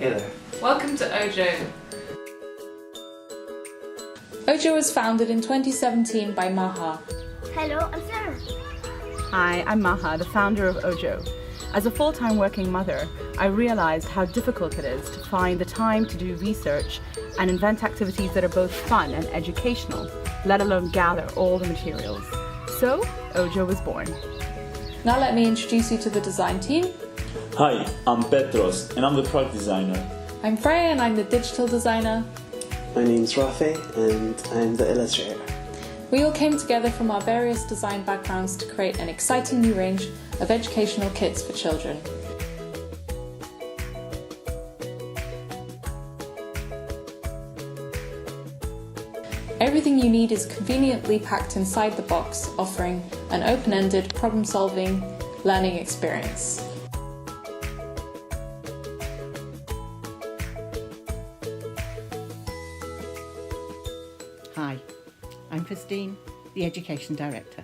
Hey there. Welcome to Ojo. Ojo was founded in 2017 by Maha. Hello, I'm Sarah. Hi, I'm Maha, the founder of Ojo. As a full-time working mother, I realized how difficult it is to find the time to do research and invent activities that are both fun and educational, let alone gather all the materials. So, Ojo was born. Now let me introduce you to the design team. Hi, I'm Petros and I'm the product designer. I'm Freya and I'm the digital designer. My name's Rafe and I'm the illustrator. We all came together from our various design backgrounds to create an exciting new range of educational kits for children. Everything you need is conveniently packed inside the box, offering an open-ended, problem-solving learning experience. Hi, I'm Christine, the Education Director.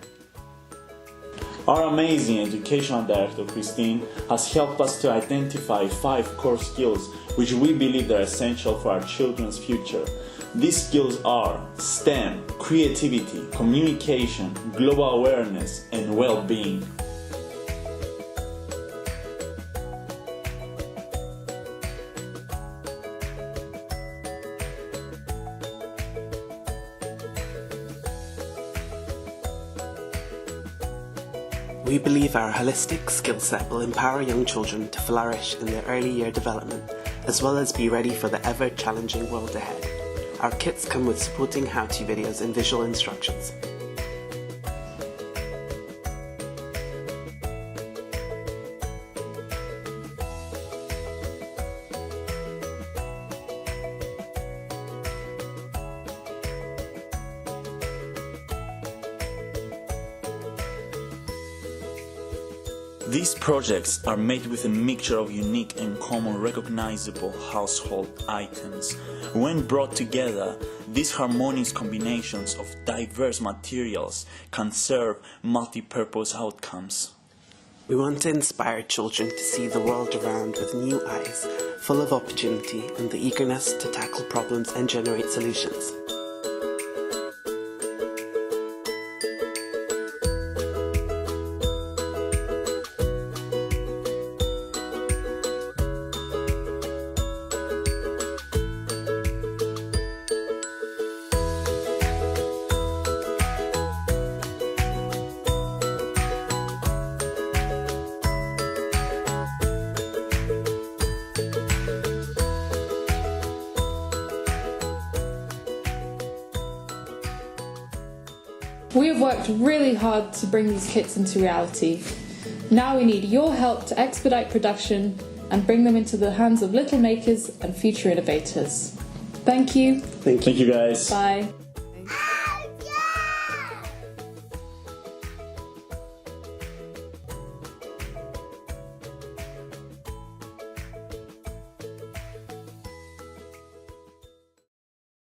Our amazing educational director, Christine, has helped us to identify 5 core skills which we believe are essential for our children's future. These skills are STEM, creativity, communication, global awareness, and well-being. We believe our holistic skill set will empower young children to flourish in their early year development, as well as be ready for the ever-challenging world ahead. Our kits come with supporting how-to videos and visual instructions. These projects are made with a mixture of unique and common recognizable household items. When brought together, these harmonious combinations of diverse materials can serve multi-purpose outcomes. We want to inspire children to see the world around with new eyes, full of opportunity and the eagerness to tackle problems and generate solutions. We have worked really hard to bring these kits into reality. Now we need your help to expedite production and bring them into the hands of little makers and future innovators. Thank you. Thank you guys. Bye.